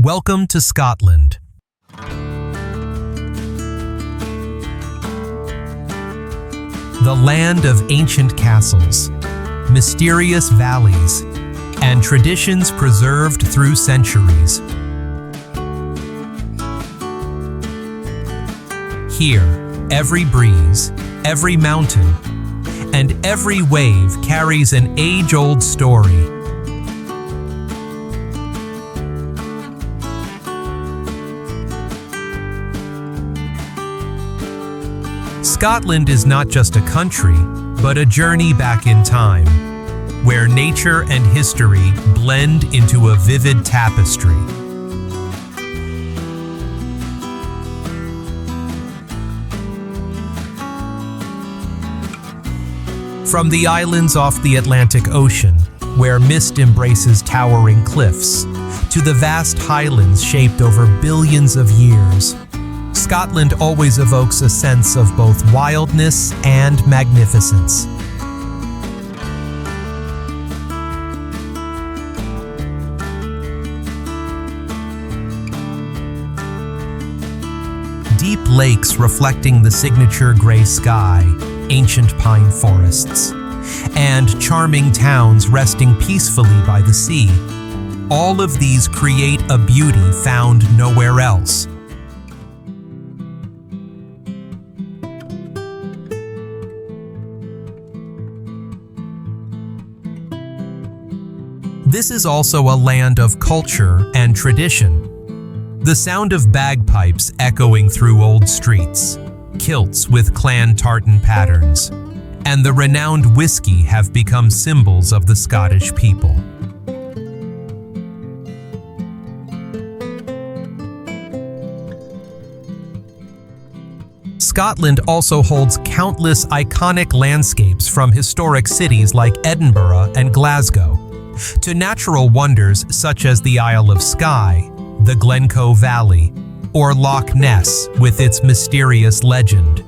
Welcome to Scotland. The land of ancient castles, mysterious valleys, and traditions preserved through centuries. Here, every breeze, every mountain, and every wave carries an age-old story. Scotland is not just a country, but a journey back in time, where nature and history blend into a vivid tapestry. From the islands off the Atlantic Ocean, where mist embraces towering cliffs, to the vast Highlands shaped over billions of years, Scotland always evokes a sense of both wildness and magnificence. Deep lakes reflecting the signature gray sky, ancient pine forests, and charming towns resting peacefully by the sea. All of these create a beauty found nowhere else. This is also a land of culture and tradition. The sound of bagpipes echoing through old streets, kilts with clan tartan patterns, and the renowned whiskey have become symbols of the Scottish people. Scotland also holds countless iconic landscapes, from historic cities like Edinburgh and Glasgow, to natural wonders such as the Isle of Skye, the Glencoe Valley, or Loch Ness with its mysterious legend.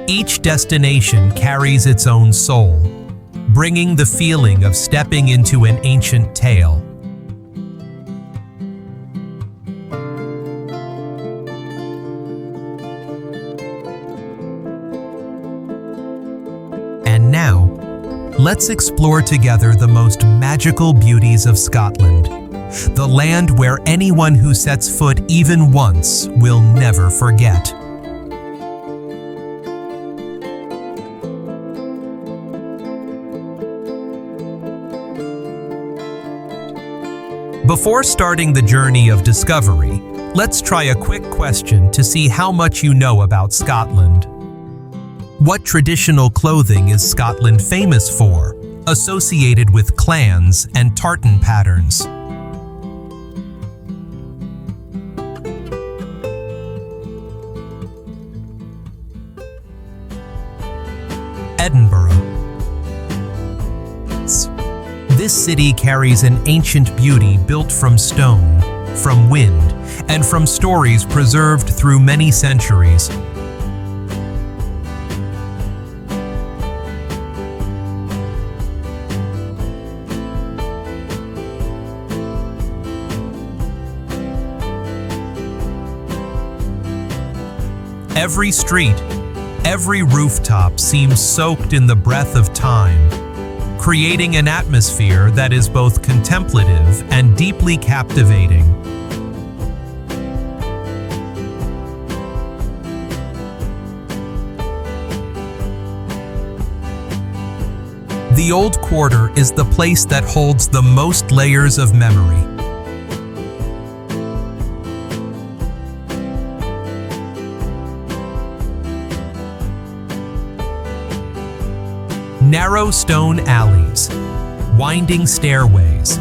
Each destination carries its own soul, bringing the feeling of stepping into an ancient tale. And now, let's explore together the most magical beauties of Scotland, the land where anyone who sets foot even once will never forget. Before starting the journey of discovery, let's try a quick question to see how much you know about Scotland. What traditional clothing is Scotland famous for, associated with clans and tartan patterns? Edinburgh. This city carries an ancient beauty built from stone, from wind, and from stories preserved through many centuries. Every street, every rooftop seems soaked in the breath of time, creating an atmosphere that is both contemplative and deeply captivating. The Old Quarter is the place that holds the most layers of memory. Narrow stone alleys, winding stairways,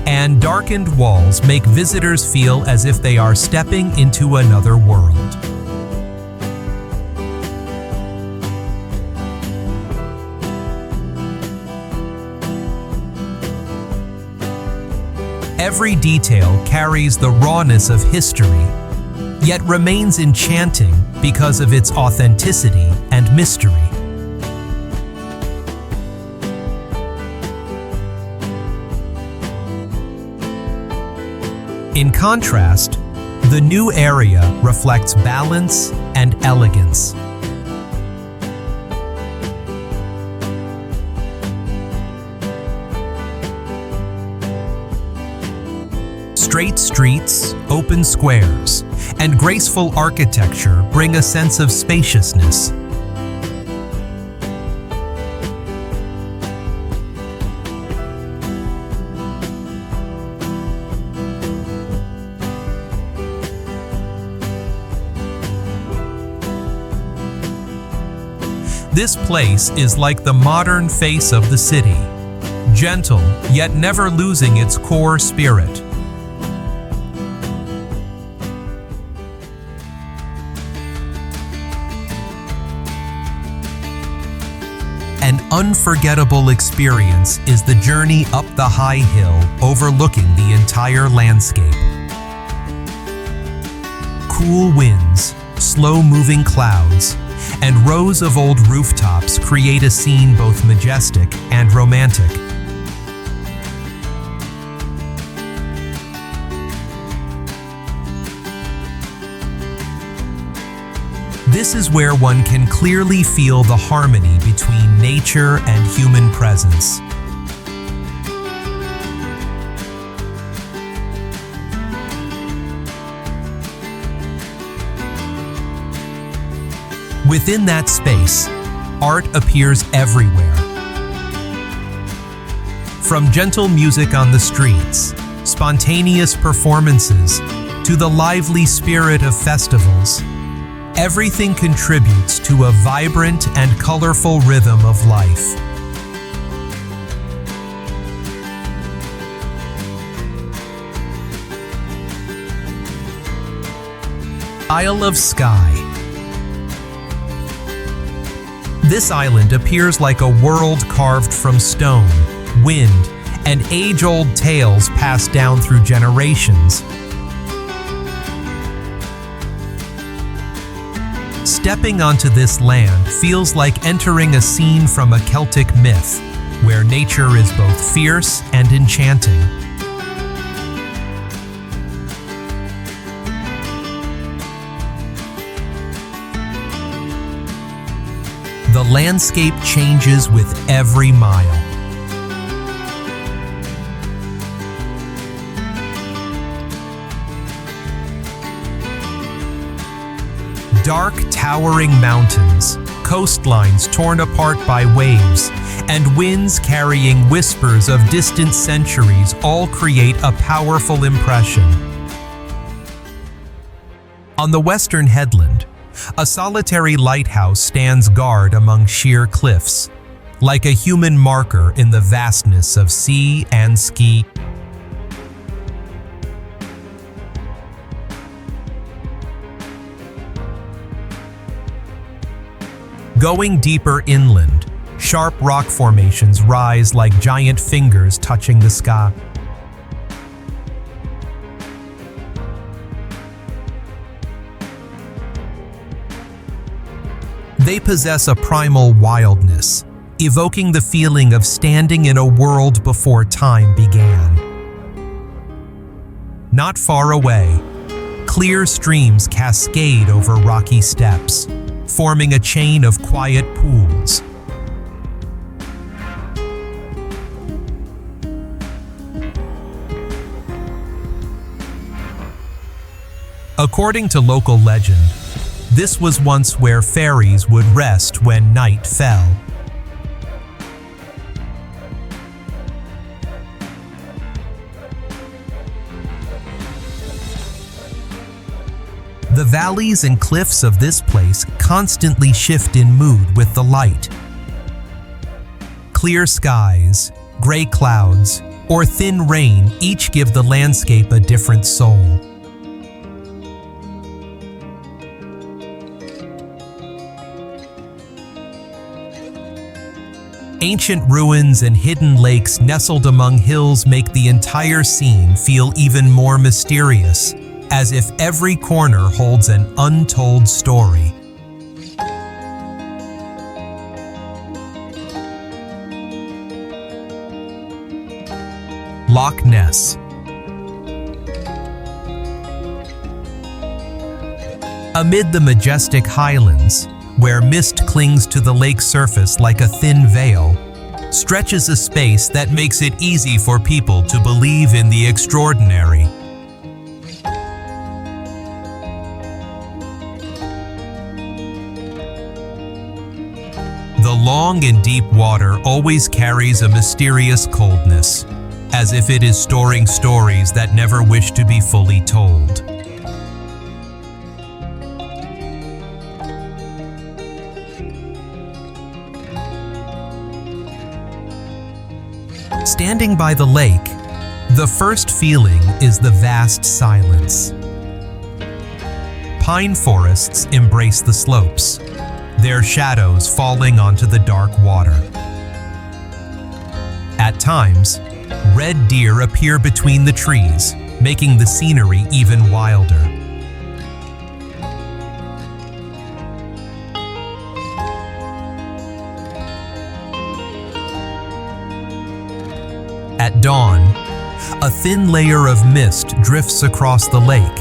and darkened walls make visitors feel as if they are stepping into another world. Every detail carries the rawness of history, yet remains enchanting because of its authenticity and mystery. In contrast, the new area reflects balance and elegance. Straight streets, open squares, and graceful architecture bring a sense of spaciousness. This place is like the modern face of the city, gentle yet never losing its core spirit. An unforgettable experience is the journey up the high hill overlooking the entire landscape. Cool winds, slow-moving clouds, and rows of old rooftops create a scene both majestic and romantic. This is where one can clearly feel the harmony between nature and human presence. Within that space, art appears everywhere. From gentle music on the streets, spontaneous performances, to the lively spirit of festivals, everything contributes to a vibrant and colorful rhythm of life. Isle of Skye. This island appears like a world carved from stone, wind, and age-old tales passed down through generations. Stepping onto this land feels like entering a scene from a Celtic myth, where nature is both fierce and enchanting. The landscape changes with every mile. Dark, towering mountains, coastlines torn apart by waves, and winds carrying whispers of distant centuries all create a powerful impression. On the western headland, a solitary lighthouse stands guard among sheer cliffs, like a human marker in the vastness of sea and Skye. Going deeper inland, sharp rock formations rise like giant fingers touching the sky. They possess a primal wildness, evoking the feeling of standing in a world before time began. Not far away, clear streams cascade over rocky steps, forming a chain of quiet pools. According to local legend, this was once where fairies would rest when night fell. The valleys and cliffs of this place constantly shift in mood with the light. Clear skies, gray clouds, or thin rain each give the landscape a different soul. Ancient ruins and hidden lakes nestled among hills make the entire scene feel even more mysterious, as if every corner holds an untold story. Loch Ness. Amid the majestic Highlands, where mist clings to the lake's surface like a thin veil, stretches a space that makes it easy for people to believe in the extraordinary. The long and deep water always carries a mysterious coldness, as if it is storing stories that never wish to be fully told. Standing by the lake, the first feeling is the vast silence. Pine forests embrace the slopes, their shadows falling onto the dark water. At times, red deer appear between the trees, making the scenery even wilder. At dawn, a thin layer of mist drifts across the lake,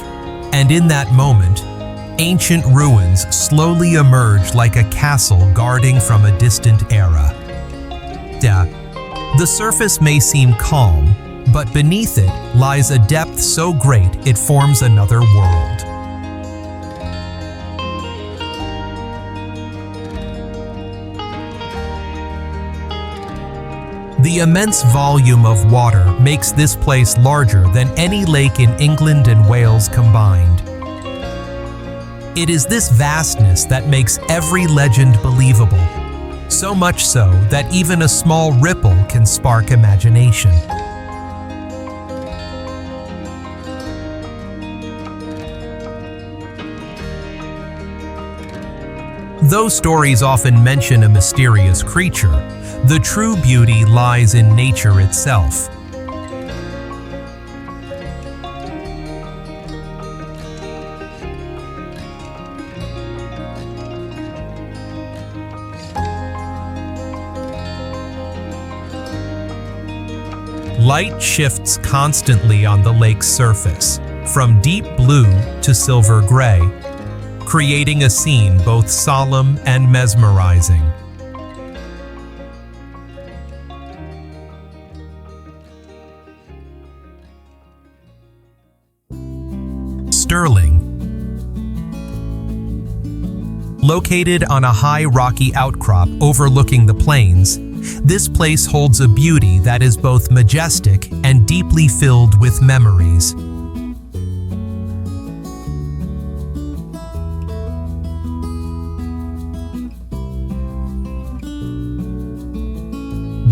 and in that moment, ancient ruins slowly emerge like a castle guarding from a distant era. The surface may seem calm, but beneath it lies a depth so great it forms another world. The immense volume of water makes this place larger than any lake in England and Wales combined. It is this vastness that makes every legend believable, so much so that even a small ripple can spark imagination. Though stories often mention a mysterious creature, the true beauty lies in nature itself. Light shifts constantly on the lake's surface, from deep blue to silver gray, creating a scene both solemn and mesmerizing. Stirling. Located on a high rocky outcrop overlooking the plains, this place holds a beauty that is both majestic and deeply filled with memories.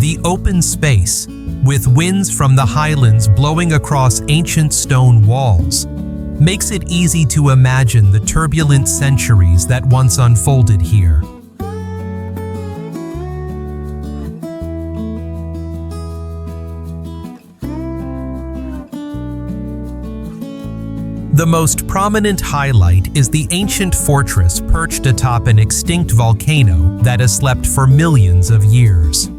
The open space, with winds from the Highlands blowing across ancient stone walls, makes it easy to imagine the turbulent centuries that once unfolded here. The most prominent highlight is the ancient fortress perched atop an extinct volcano that has slept for millions of years.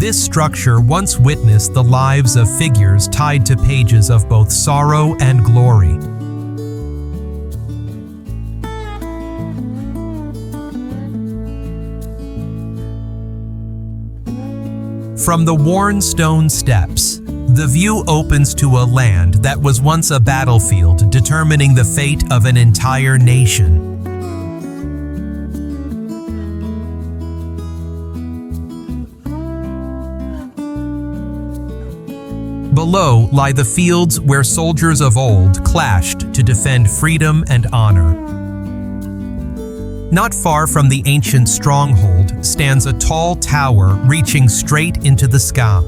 This structure once witnessed the lives of figures tied to pages of both sorrow and glory. From the worn stone steps, the view opens to a land that was once a battlefield determining the fate of an entire nation. Below lie the fields where soldiers of old clashed to defend freedom and honor. Not far from the ancient stronghold stands a tall tower reaching straight into the sky.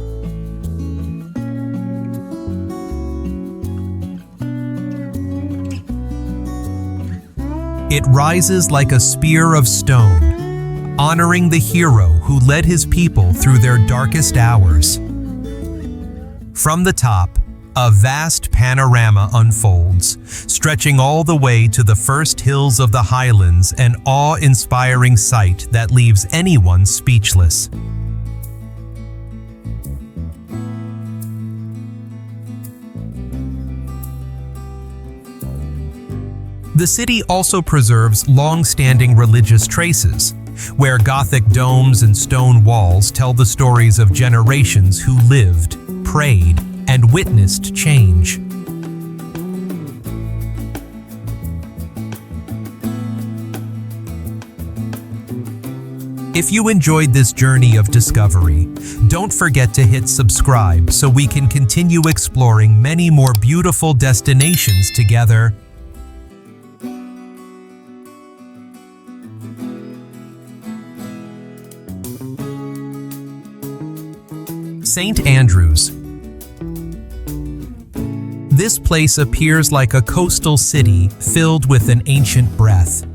It rises like a spear of stone, honoring the hero who led his people through their darkest hours. From the top, a vast panorama unfolds, stretching all the way to the first hills of the Highlands, an awe-inspiring sight that leaves anyone speechless. The city also preserves long-standing religious traces, where Gothic domes and stone walls tell the stories of generations who lived, prayed, and witnessed change. If you enjoyed this journey of discovery, don't forget to hit subscribe so we can continue exploring many more beautiful destinations together. St. Andrews. This place appears like a coastal city filled with an ancient breath.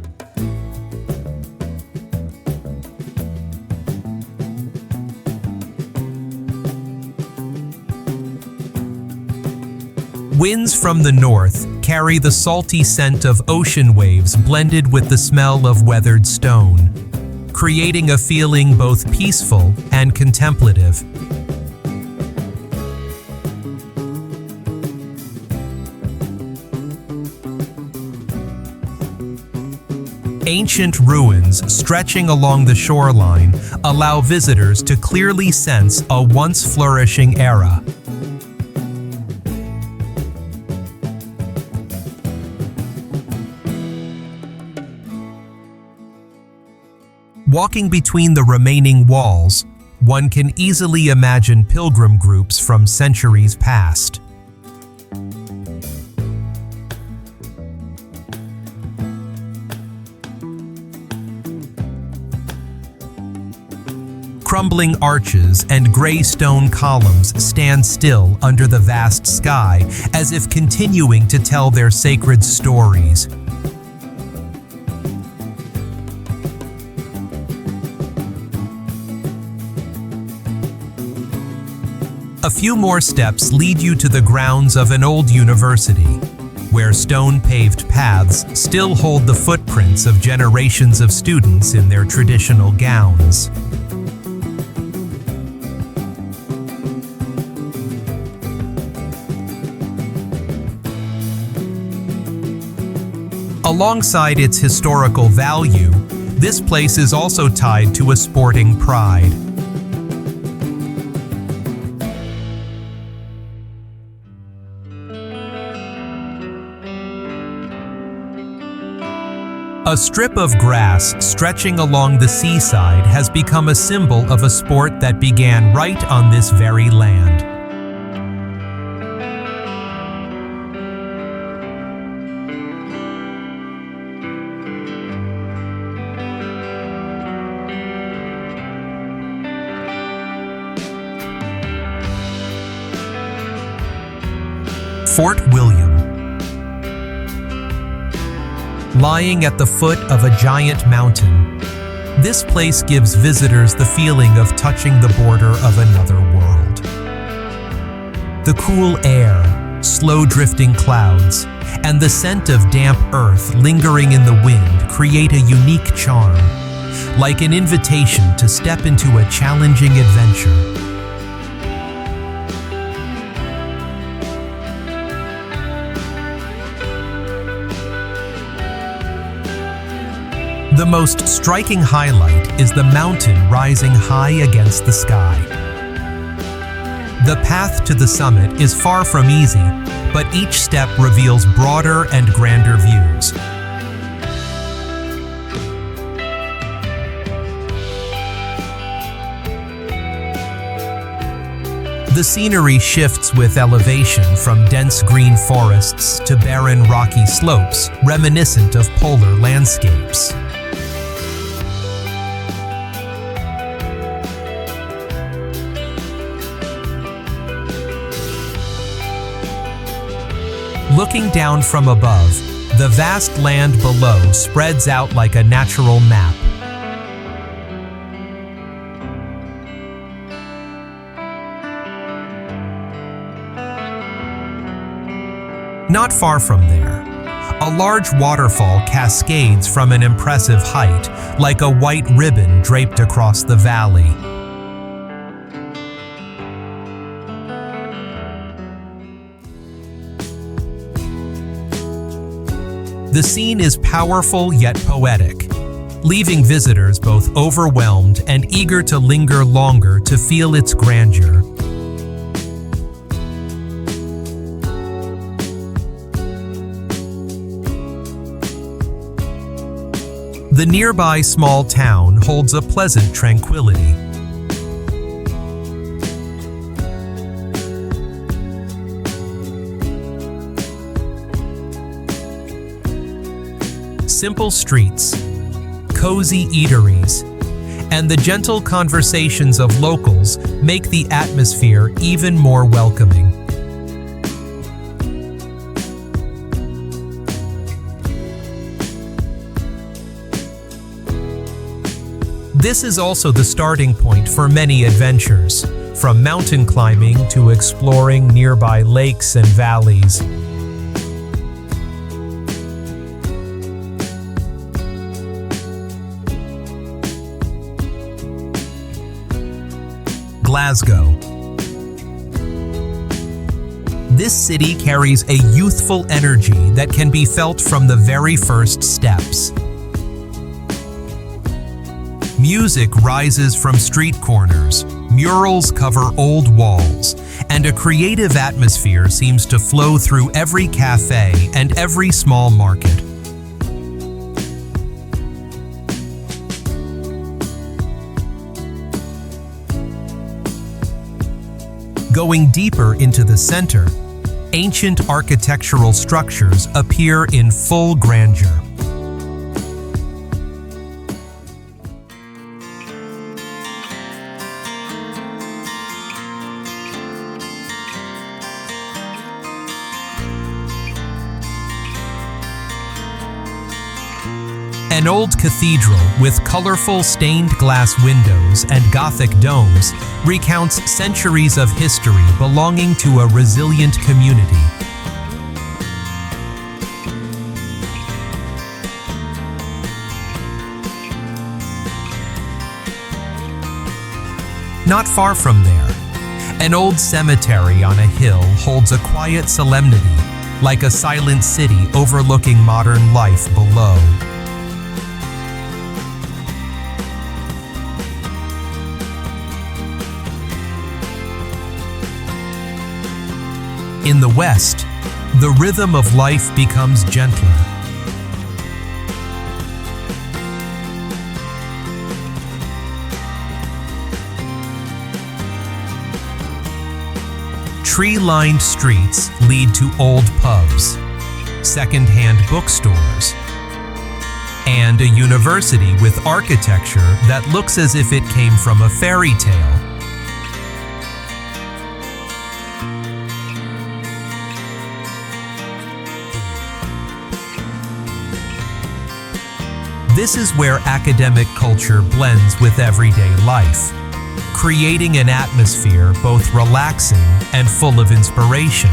Winds from the north carry the salty scent of ocean waves blended with the smell of weathered stone, creating a feeling both peaceful and contemplative. Ancient ruins stretching along the shoreline allow visitors to clearly sense a once flourishing era. Walking between the remaining walls, one can easily imagine pilgrim groups from centuries past. Crumbling arches and gray stone columns stand still under the vast sky, as if continuing to tell their sacred stories. A few more steps lead you to the grounds of an old university, where stone-paved paths still hold the footprints of generations of students in their traditional gowns. Alongside its historical value, this place is also tied to a sporting pride. A strip of grass stretching along the seaside has become a symbol of a sport that began right on this very land. Fort William. Lying at the foot of a giant mountain, this place gives visitors the feeling of touching the border of another world. The cool air, slow drifting clouds, and the scent of damp earth lingering in the wind create a unique charm, like an invitation to step into a challenging adventure. The most striking highlight is the mountain rising high against the sky. The path to the summit is far from easy, but each step reveals broader and grander views. The scenery shifts with elevation from dense green forests to barren rocky slopes, reminiscent of polar landscapes. Looking down from above, the vast land below spreads out like a natural map. Not far from there, a large waterfall cascades from an impressive height, like a white ribbon draped across the valley. The scene is powerful yet poetic, leaving visitors both overwhelmed and eager to linger longer to feel its grandeur. The nearby small town holds a pleasant tranquility. Simple streets, cozy eateries, and the gentle conversations of locals make the atmosphere even more welcoming. This is also the starting point for many adventures, from mountain climbing to exploring nearby lakes and valleys. Glasgow. This city carries a youthful energy that can be felt from the very first steps. Music rises from street corners, murals cover old walls, and a creative atmosphere seems to flow through every cafe and every small market. Going deeper into the center, ancient architectural structures appear in full grandeur. An old cathedral with colorful stained glass windows and Gothic domes recounts centuries of history belonging to a resilient community. Not far from there, an old cemetery on a hill holds a quiet solemnity, like a silent city overlooking modern life below. In the west, the rhythm of life becomes gentler. Tree-lined streets lead to old pubs, second-hand bookstores, and a university with architecture that looks as if it came from a fairy tale. This is where academic culture blends with everyday life, creating an atmosphere both relaxing and full of inspiration.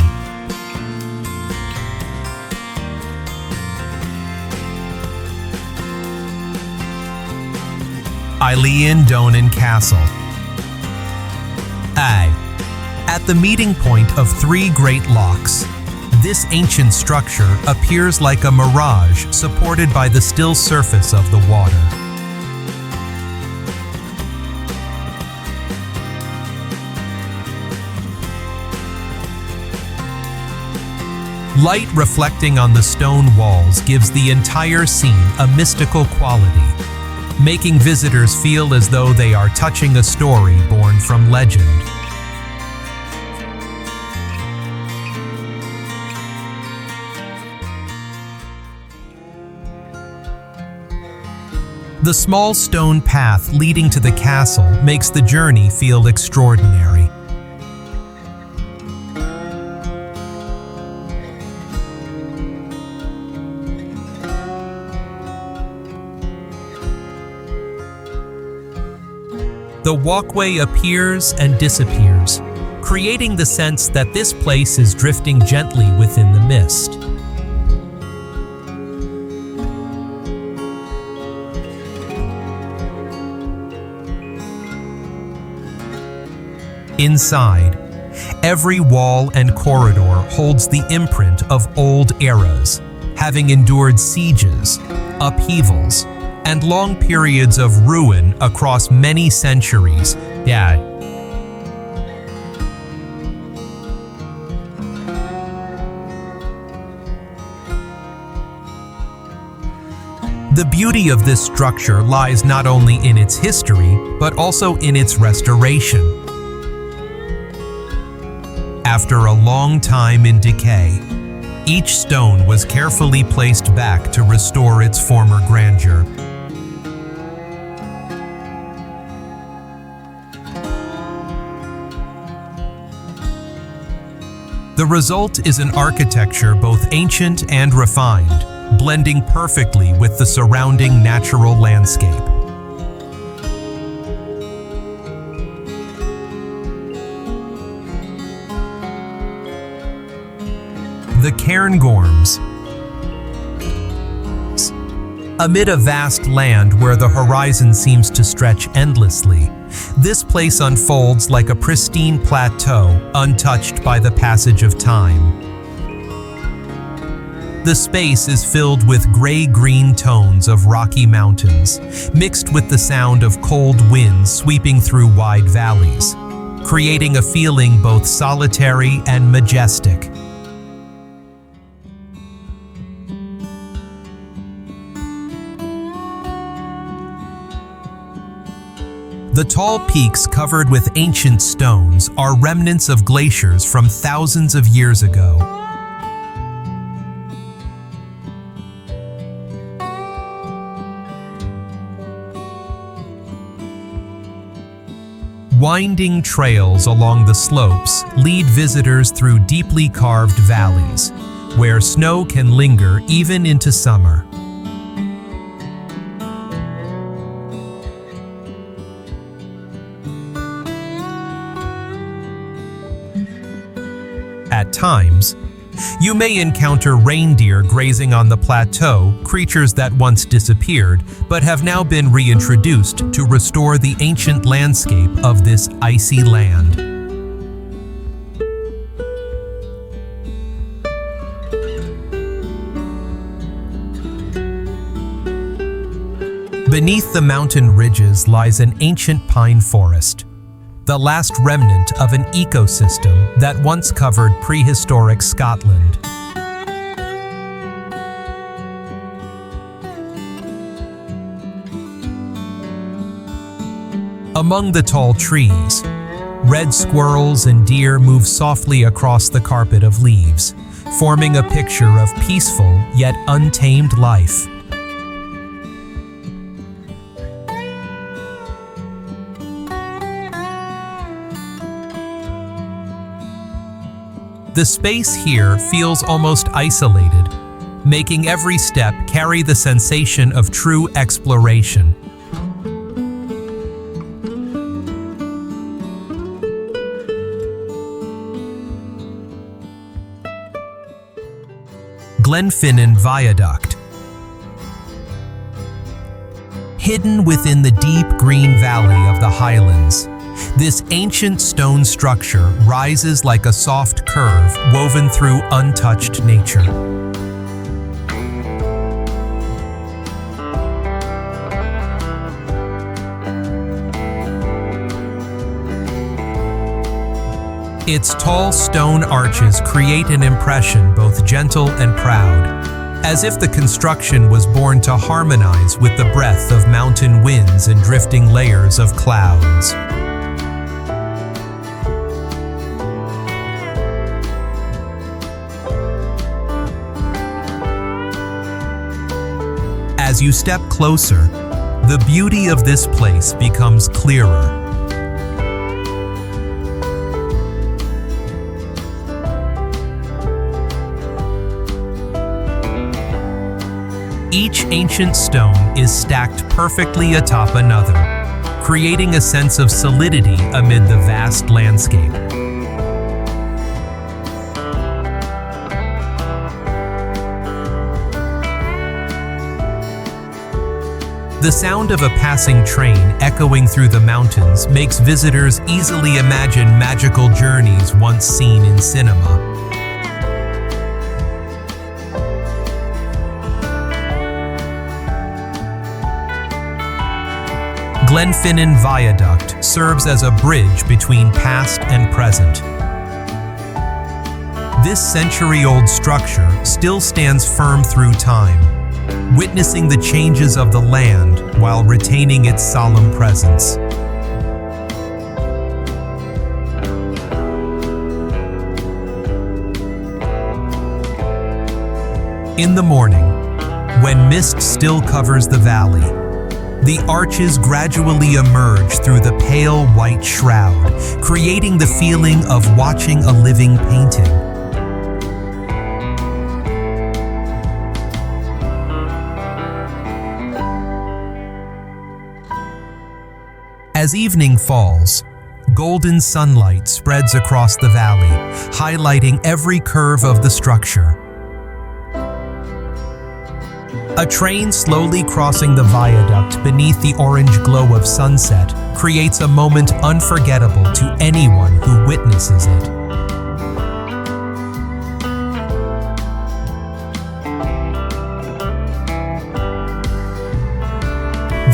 Eilean Donan Castle. At the meeting point of three great lochs, this ancient structure appears like a mirage supported by the still surface of the water. Light reflecting on the stone walls gives the entire scene a mystical quality, making visitors feel as though they are touching a story born from legend. The small stone path leading to the castle makes the journey feel extraordinary. The walkway appears and disappears, creating the sense that this place is drifting gently within the mist. Inside, every wall and corridor holds the imprint of old eras, having endured sieges, upheavals, and long periods of ruin across many centuries. The beauty of this structure lies not only in its history, but also in its restoration. After a long time in decay, each stone was carefully placed back to restore its former grandeur. The result is an architecture both ancient and refined, blending perfectly with the surrounding natural landscape. The Cairngorms. Amid a vast land where the horizon seems to stretch endlessly, this place unfolds like a pristine plateau untouched by the passage of time. The space is filled with gray-green tones of rocky mountains, mixed with the sound of cold winds sweeping through wide valleys, creating a feeling both solitary and majestic. The tall peaks covered with ancient stones are remnants of glaciers from thousands of years ago. Winding trails along the slopes lead visitors through deeply carved valleys, where snow can linger even into summer. At times, you may encounter reindeer grazing on the plateau, creatures that once disappeared but have now been reintroduced to restore the ancient landscape of this icy land. Beneath the mountain ridges lies an ancient pine forest, the last remnant of an ecosystem that once covered prehistoric Scotland. Among the tall trees, red squirrels and deer move softly across the carpet of leaves, forming a picture of peaceful yet untamed life. The space here feels almost isolated, making every step carry the sensation of true exploration. Glenfinnan Viaduct. Hidden within the deep green valley of the Highlands, this ancient stone structure rises like a soft curve woven through untouched nature. Its tall stone arches create an impression both gentle and proud, as if the construction was born to harmonize with the breath of mountain winds and drifting layers of clouds. As you step closer, the beauty of this place becomes clearer. Each ancient stone is stacked perfectly atop another, creating a sense of solidity amid the vast landscape. The sound of a passing train echoing through the mountains makes visitors easily imagine magical journeys once seen in cinema. Glenfinnan Viaduct serves as a bridge between past and present. This century-old structure still stands firm through time, witnessing the changes of the land while retaining its solemn presence. In the morning, when mist still covers the valley, the arches gradually emerge through the pale white shroud, creating the feeling of watching a living painting. As evening falls, golden sunlight spreads across the valley, highlighting every curve of the structure. A train slowly crossing the viaduct beneath the orange glow of sunset creates a moment unforgettable to anyone who witnesses it.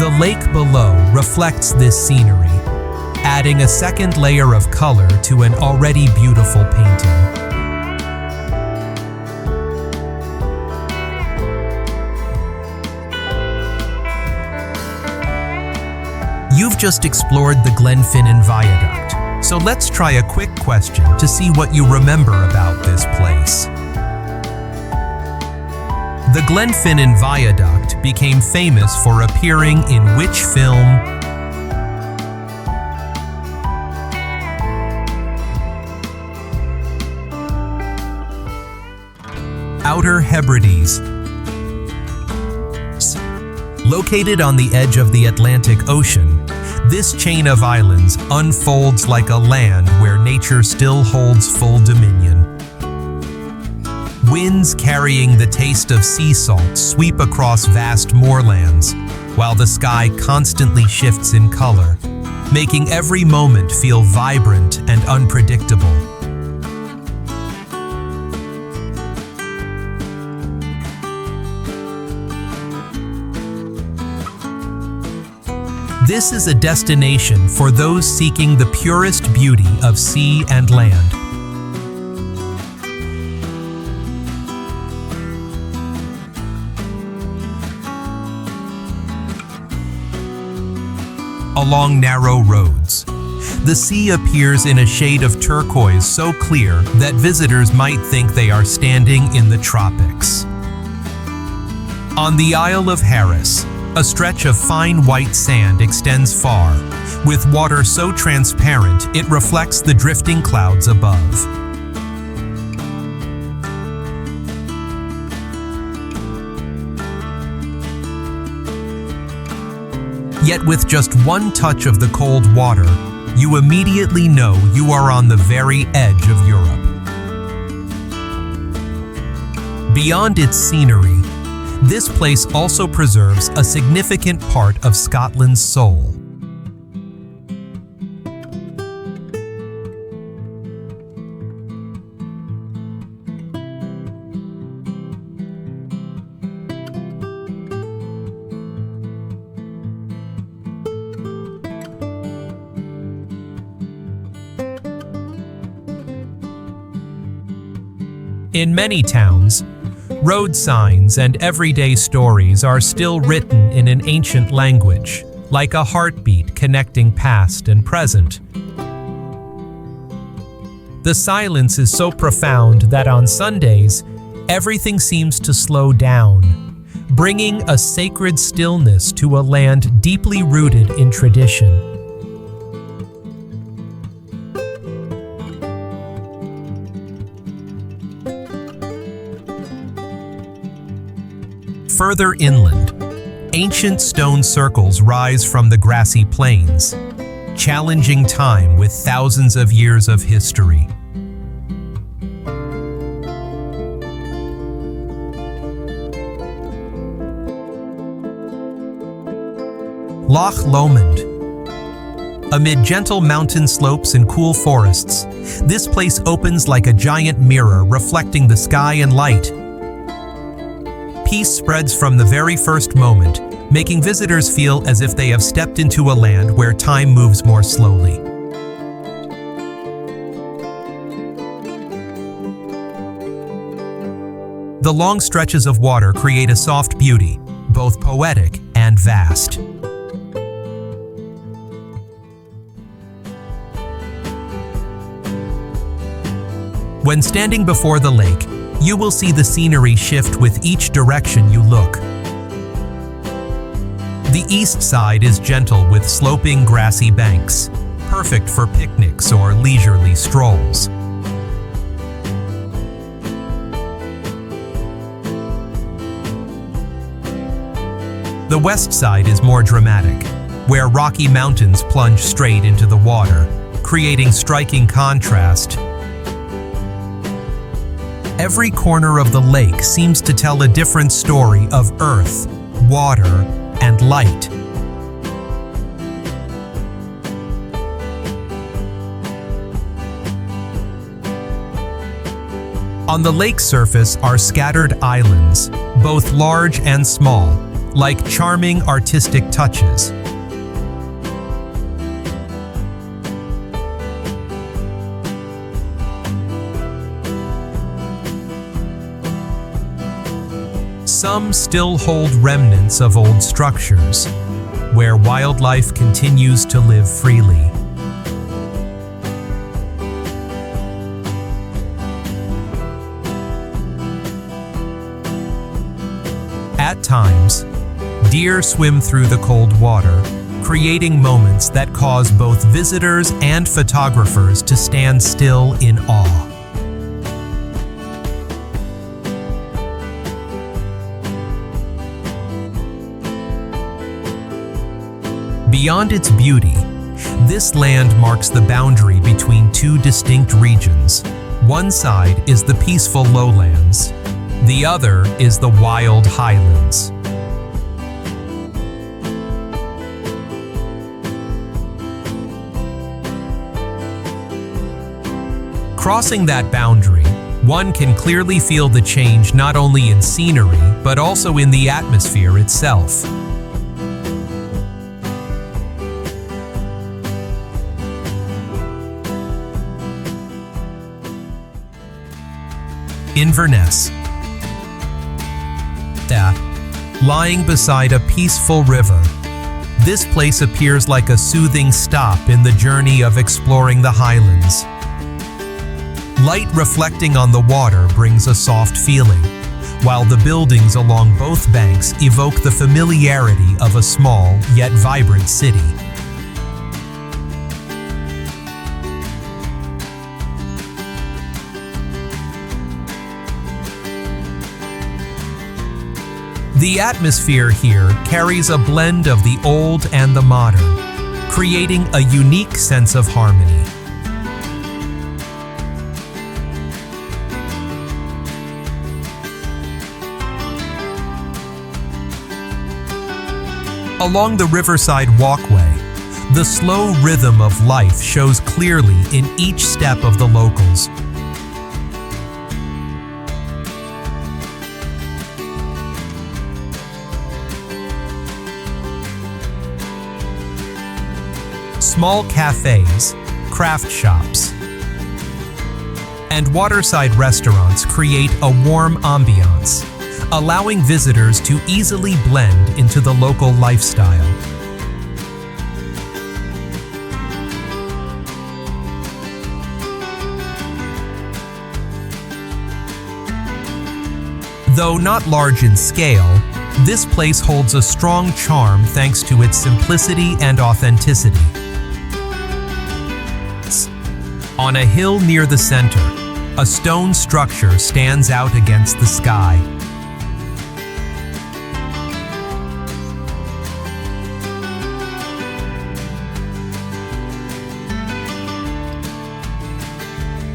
The lake below reflects this scenery, adding a second layer of color to an already beautiful painting. You've just explored the Glenfinnan Viaduct, so let's try a quick question to see what you remember about this place. The Glenfinnan Viaduct became famous for appearing in which film? Outer Hebrides. Located on the edge of the Atlantic Ocean, this chain of islands unfolds like a land where nature still holds full dominion. Winds carrying the taste of sea salt sweep across vast moorlands, while the sky constantly shifts in color, making every moment feel vibrant and unpredictable. This is a destination for those seeking the purest beauty of sea and land. Along narrow roads, the sea appears in a shade of turquoise so clear that visitors might think they are standing in the tropics. On the Isle of Harris, a stretch of fine white sand extends far, with water so transparent it reflects the drifting clouds above. Yet with just one touch of the cold water, you immediately know you are on the very edge of Europe. Beyond its scenery, this place also preserves a significant part of Scotland's soul. In many towns, road signs and everyday stories are still written in an ancient language, like a heartbeat connecting past and present. The silence is so profound that on Sundays, everything seems to slow down, bringing a sacred stillness to a land deeply rooted in tradition. Further inland, ancient stone circles rise from the grassy plains, challenging time with thousands of years of history. Loch Lomond. Amid gentle mountain slopes and cool forests, this place opens like a giant mirror reflecting the sky and light. Peace spreads from the very first moment, making visitors feel as if they have stepped into a land where time moves more slowly. The long stretches of water create a soft beauty, both poetic and vast. When standing before the lake, you will see the scenery shift with each direction you look. The east side is gentle with sloping grassy banks, perfect for picnics or leisurely strolls. The west side is more dramatic, where rocky mountains plunge straight into the water, creating striking contrast. Every corner of the lake seems to tell a different story of earth, water, and light. On the lake's surface are scattered islands, both large and small, like charming artistic touches. Some still hold remnants of old structures, where wildlife continues to live freely. At times, deer swim through the cold water, creating moments that cause both visitors and photographers to stand still in awe. Beyond its beauty, this land marks the boundary between two distinct regions. One side is the peaceful lowlands, the other is the wild highlands. Crossing that boundary, one can clearly feel the change not only in scenery, but also in the atmosphere itself. Inverness. Lying beside a peaceful river, this place appears like a soothing stop in the journey of exploring the Highlands. Light reflecting on the water brings a soft feeling, while the buildings along both banks evoke the familiarity of a small yet vibrant city. The atmosphere here carries a blend of the old and the modern, creating a unique sense of harmony. Along the riverside walkway, the slow rhythm of life shows clearly in each step of the locals. Small cafes, craft shops, and waterside restaurants create a warm ambiance, allowing visitors to easily blend into the local lifestyle. Though not large in scale, this place holds a strong charm thanks to its simplicity and authenticity. On a hill near the center, a stone structure stands out against the sky.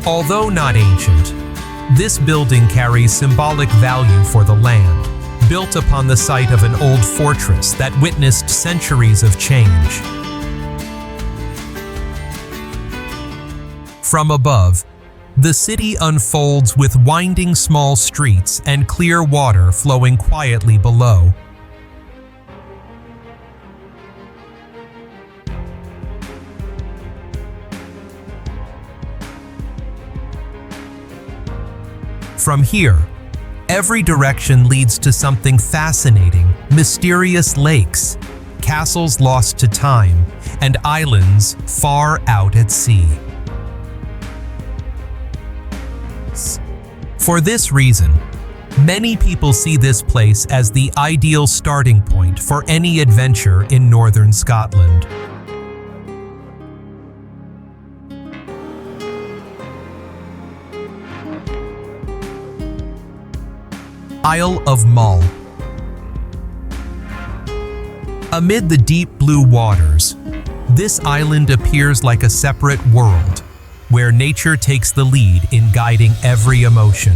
Although not ancient, this building carries symbolic value for the land, built upon the site of an old fortress that witnessed centuries of change. From above, the city unfolds with winding small streets and clear water flowing quietly below. From here, every direction leads to something fascinating: mysterious lakes, castles lost to time, and islands far out at sea. For this reason, many people see this place as the ideal starting point for any adventure in northern Scotland. Isle of Mull. Amid the deep blue waters, this island appears like a separate world, where nature takes the lead in guiding every emotion.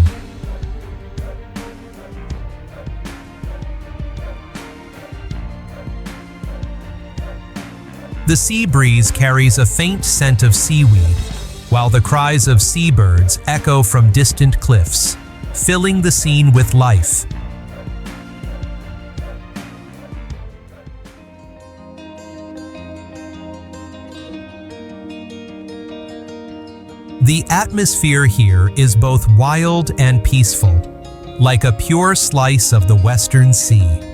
The sea breeze carries a faint scent of seaweed, while the cries of seabirds echo from distant cliffs, filling the scene with life. The atmosphere here is both wild and peaceful, like a pure slice of the Western Sea.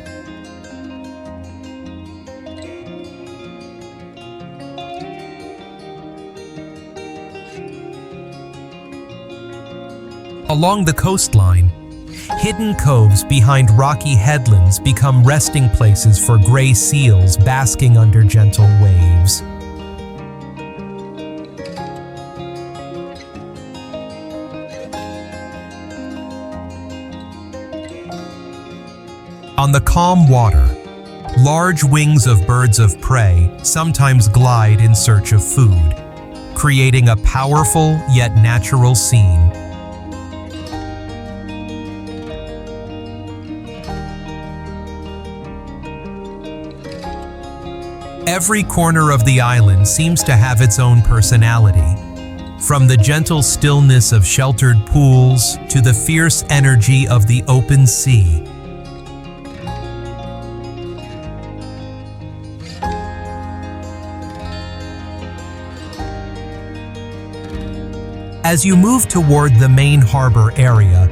Along the coastline, hidden coves behind rocky headlands become resting places for gray seals basking under gentle waves. On the calm water, large wings of birds of prey sometimes glide in search of food, creating a powerful yet natural scene. Every corner of the island seems to have its own personality, from the gentle stillness of sheltered pools to the fierce energy of the open sea. As you move toward the main harbor area,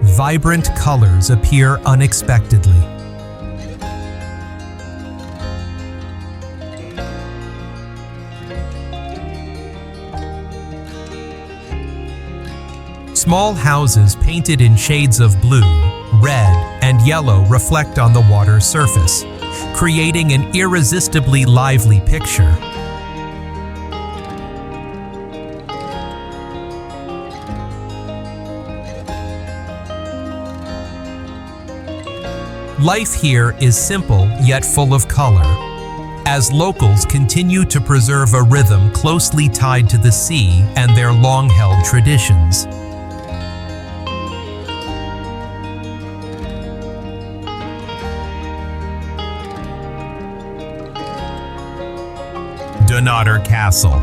vibrant colors appear unexpectedly. Small houses painted in shades of blue, red, and yellow reflect on the water's surface, creating an irresistibly lively picture. Life here is simple yet full of color, as locals continue to preserve a rhythm closely tied to the sea and their long-held traditions. Dunnottar Castle.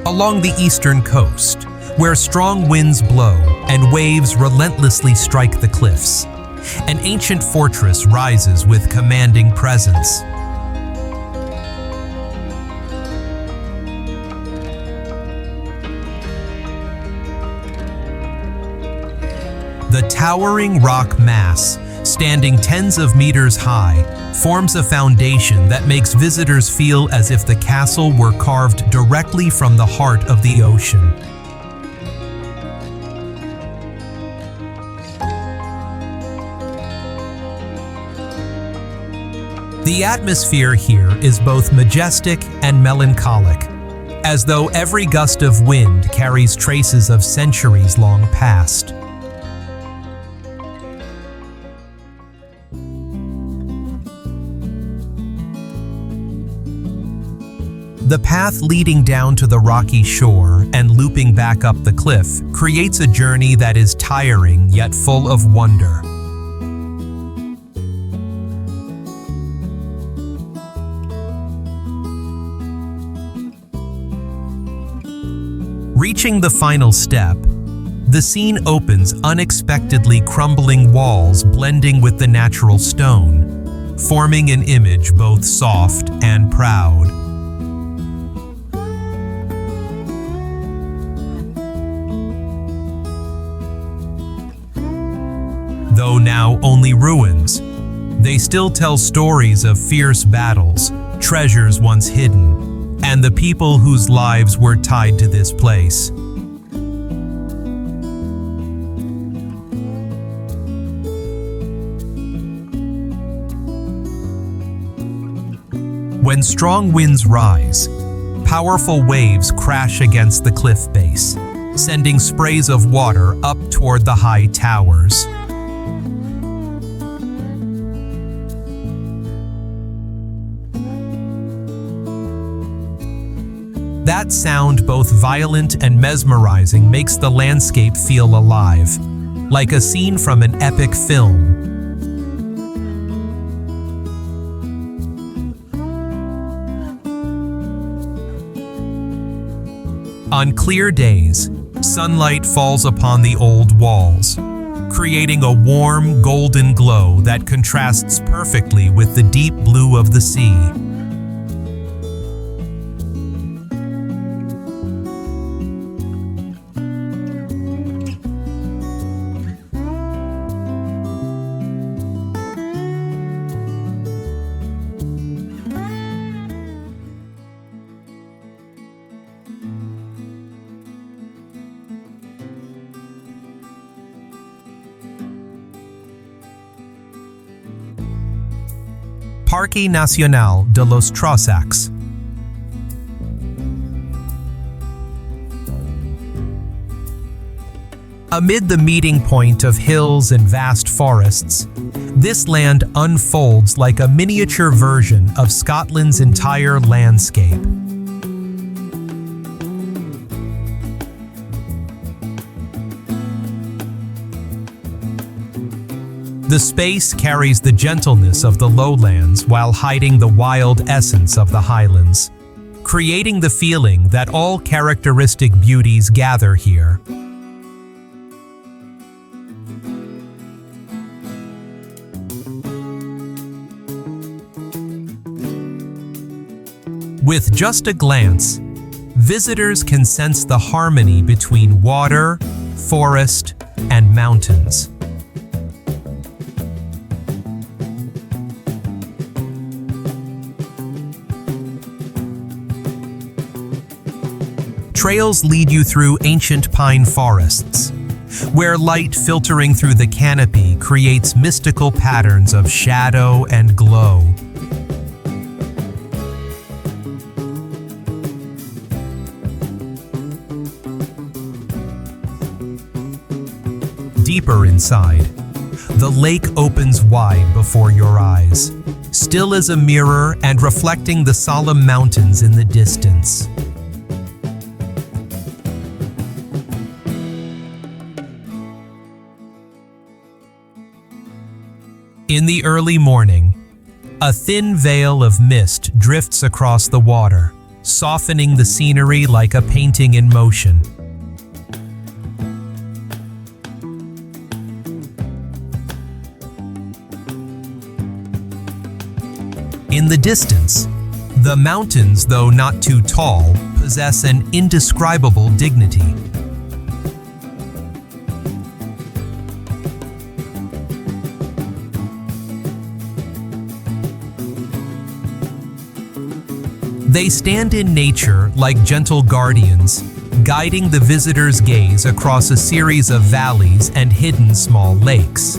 Along the eastern coast, where strong winds blow and waves relentlessly strike the cliffs, an ancient fortress rises with commanding presence. The towering rock mass, standing tens of meters high, forms a foundation that makes visitors feel as if the castle were carved directly from the heart of the ocean. The atmosphere here is both majestic and melancholic, as though every gust of wind carries traces of centuries long past. The path leading down to the rocky shore and looping back up the cliff creates a journey that is tiring yet full of wonder. Reaching the final step, the scene opens unexpectedly crumbling walls blending with the natural stone, forming an image both soft and proud. Though now only ruins, they still tell stories of fierce battles, treasures once hidden, and the people whose lives were tied to this place. When strong winds rise, powerful waves crash against the cliff base, sending sprays of water up toward the high towers. That sound, both violent and mesmerizing, makes the landscape feel alive, like a scene from an epic film. On clear days, sunlight falls upon the old walls, creating a warm, golden glow that contrasts perfectly with the deep blue of the sea. Parque Nacional de los Trossachs. Amid the meeting point of hills and vast forests, this land unfolds like a miniature version of Scotland's entire landscape. The space carries the gentleness of the lowlands while hiding the wild essence of the Highlands, creating the feeling that all characteristic beauties gather here. With just a glance, visitors can sense the harmony between water, forest, and mountains. Trails lead you through ancient pine forests, where light filtering through the canopy creates mystical patterns of shadow and glow. Deeper inside, the lake opens wide before your eyes, still as a mirror and reflecting the solemn mountains in the distance. In the early morning, a thin veil of mist drifts across the water, softening the scenery like a painting in motion. In the distance, the mountains, though not too tall, possess an indescribable dignity. They stand in nature like gentle guardians, guiding the visitor's gaze across a series of valleys and hidden small lakes.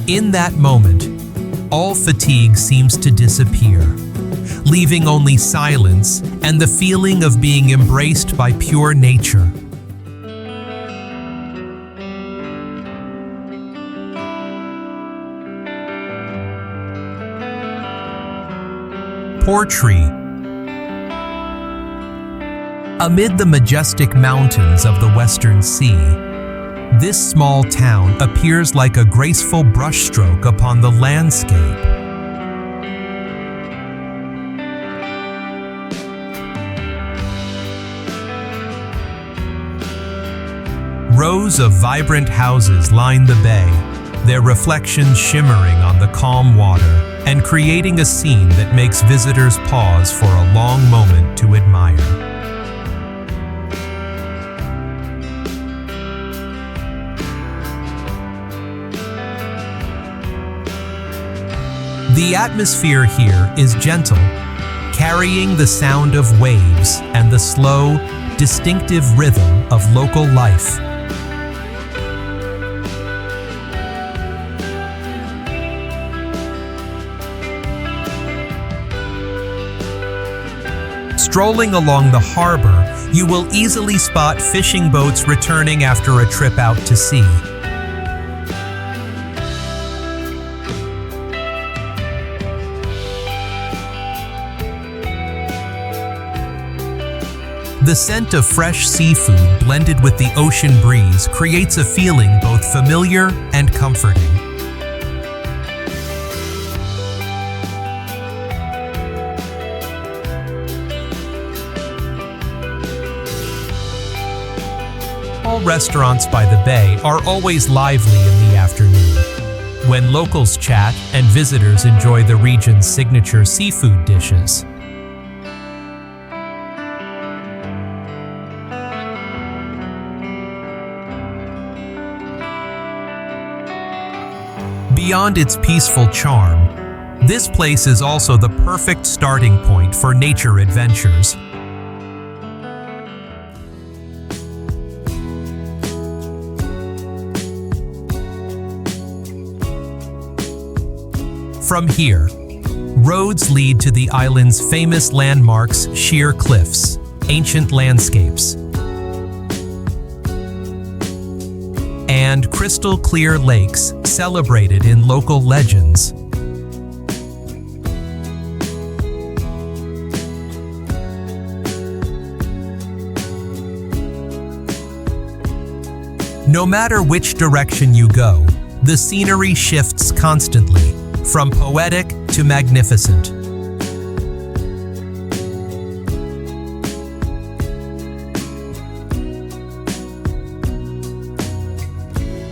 In that moment, all fatigue seems to disappear, leaving only silence and the feeling of being embraced by pure nature. Portree. Amid the majestic mountains of the Western Sea, this small town appears like a graceful brushstroke upon the landscape. Rows of vibrant houses line the bay, their reflections shimmering on the calm water and creating a scene that makes visitors pause for a long moment to admire. The atmosphere here is gentle, carrying the sound of waves and the slow, distinctive rhythm of local life. Strolling along the harbor, you will easily spot fishing boats returning after a trip out to sea. The scent of fresh seafood blended with the ocean breeze creates a feeling both familiar and comforting. All restaurants by the bay are always lively in the afternoon, when locals chat and visitors enjoy the region's signature seafood dishes. Beyond its peaceful charm, this place is also the perfect starting point for nature adventures. From here, roads lead to the island's famous landmarks, sheer cliffs, ancient landscapes, and crystal-clear lakes celebrated in local legends. No matter which direction you go, the scenery shifts constantly, from poetic to magnificent.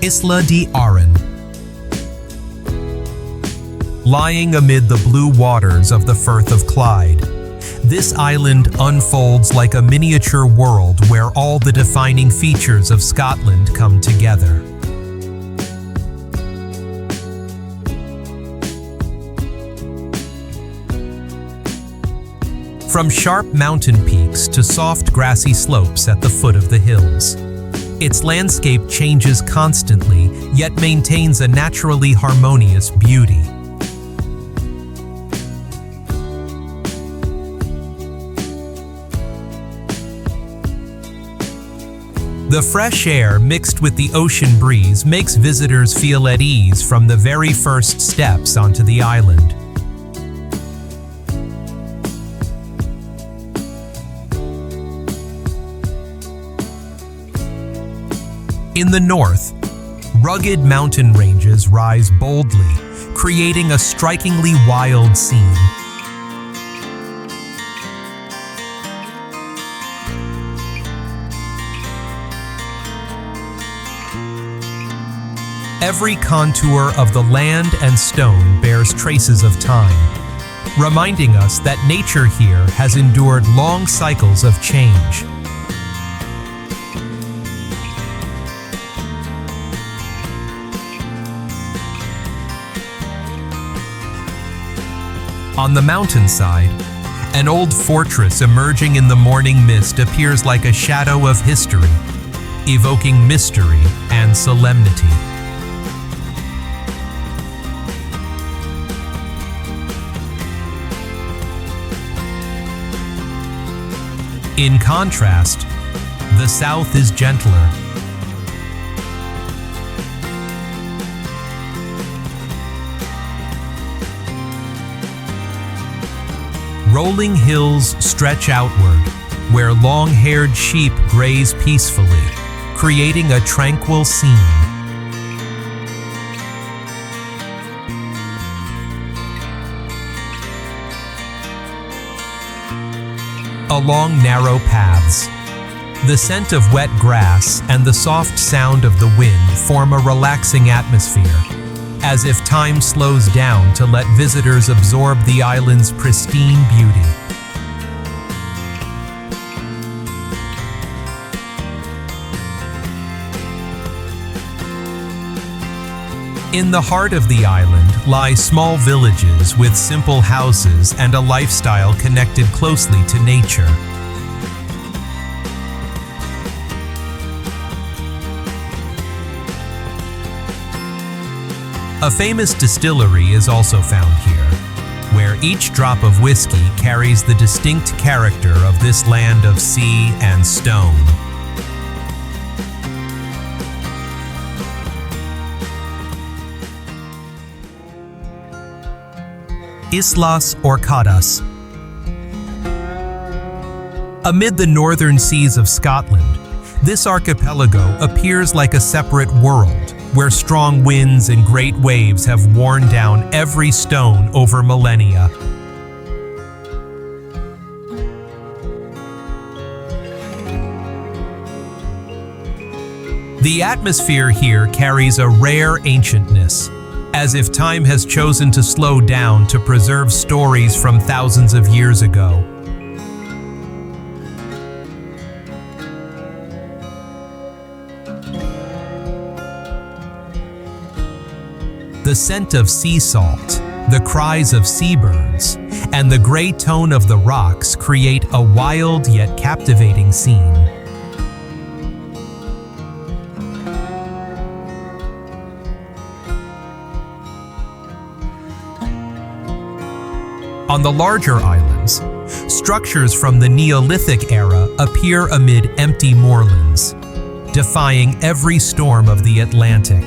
Isla de Arran. Lying amid the blue waters of the Firth of Clyde, this island unfolds like a miniature world where all the defining features of Scotland come together. From sharp mountain peaks to soft grassy slopes at the foot of the hills, its landscape changes constantly, yet maintains a naturally harmonious beauty. The fresh air mixed with the ocean breeze makes visitors feel at ease from the very first steps onto the island. In the north, rugged mountain ranges rise boldly, creating a strikingly wild scene. Every contour of the land and stone bears traces of time, reminding us that nature here has endured long cycles of change. On the mountainside, an old fortress emerging in the morning mist appears like a shadow of history, evoking mystery and solemnity. In contrast, the south is gentler. Rolling hills stretch outward, where long-haired sheep graze peacefully, creating a tranquil scene. Along narrow paths, the scent of wet grass and the soft sound of the wind form a relaxing atmosphere, as if time slows down to let visitors absorb the island's pristine beauty. In the heart of the island lie small villages with simple houses and a lifestyle connected closely to nature. A famous distillery is also found here, where each drop of whiskey carries the distinct character of this land of sea and stone. Islas Orcadas. Amid the northern seas of Scotland, this archipelago appears like a separate world, where strong winds and great waves have worn down every stone over millennia. The atmosphere here carries a rare ancientness, as if time has chosen to slow down to preserve stories from thousands of years ago. The scent of sea salt, the cries of seabirds, and the gray tone of the rocks create a wild yet captivating scene. On the larger islands, structures from the Neolithic era appear amid empty moorlands, defying every storm of the Atlantic.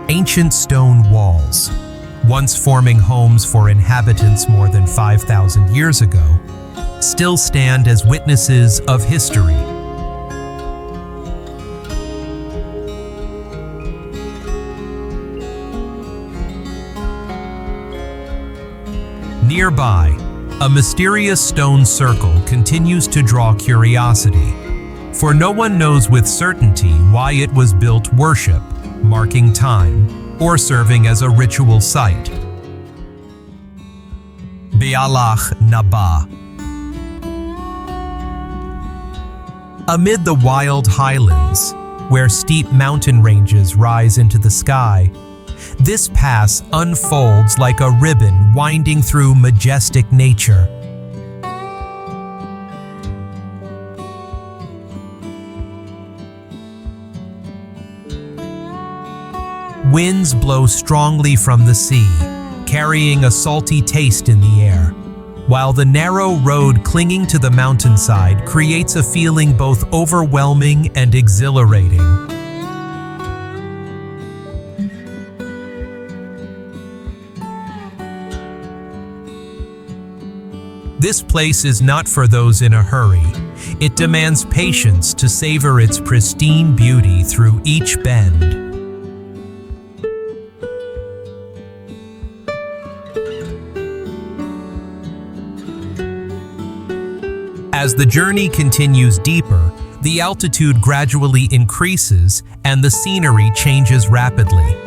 Ancient stone walls, once forming homes for inhabitants more than 5,000 years ago, still stand as witnesses of history. Nearby, a mysterious stone circle continues to draw curiosity, for no one knows with certainty why it was built worship, marking time, or serving as a ritual site. Bealach Na Ba. Amid the wild Highlands, where steep mountain ranges rise into the sky, this pass unfolds like a ribbon winding through majestic nature. Winds blow strongly from the sea, carrying a salty taste in the air, while the narrow road clinging to the mountainside creates a feeling both overwhelming and exhilarating. This place is not for those in a hurry. It demands patience to savor its pristine beauty through each bend. As the journey continues deeper, the altitude gradually increases and the scenery changes rapidly.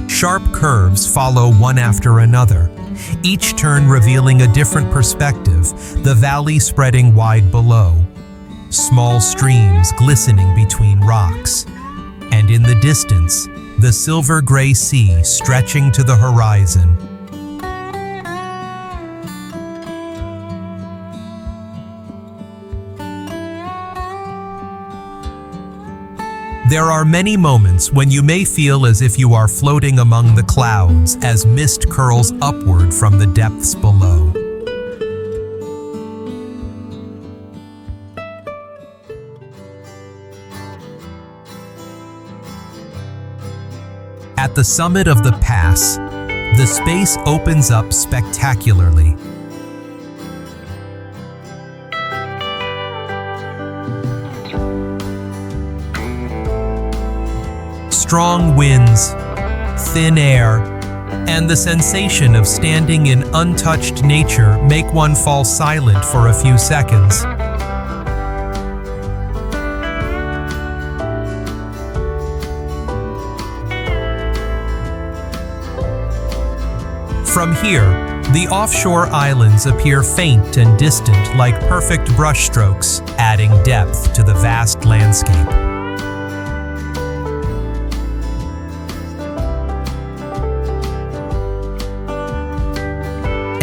Sharp curves follow one after another, each turn revealing a different perspective, the valley spreading wide below, small streams glistening between rocks, and in the distance, the silver-gray sea stretching to the horizon. There are many moments when you may feel as if you are floating among the clouds as mist curls upward from the depths below. At the summit of the pass, the space opens up spectacularly. Strong winds, thin air, and the sensation of standing in untouched nature make one fall silent for a few seconds. From here, the offshore islands appear faint and distant like perfect brushstrokes, adding depth to the vast landscape.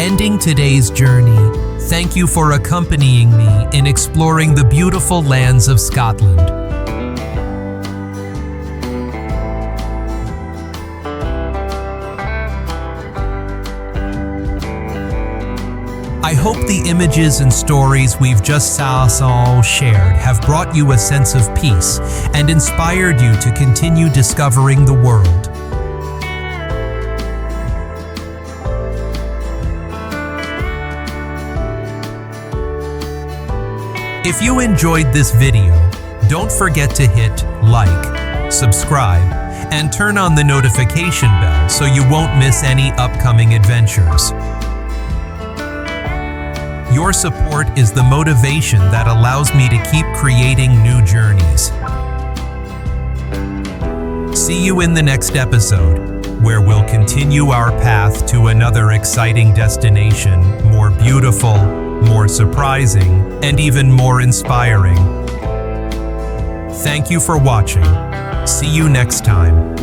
Ending today's journey, thank you for accompanying me in exploring the beautiful lands of Scotland. I hope the images and stories we've just shared have brought you a sense of peace and inspired you to continue discovering the world. If you enjoyed this video, don't forget to hit like, subscribe, and turn on the notification bell so you won't miss any upcoming adventures. Your support is the motivation that allows me to keep creating new journeys. See you in the next episode, where we'll continue our path to another exciting destination, more beautiful, more surprising, and even more inspiring. Thank you for watching. See you next time.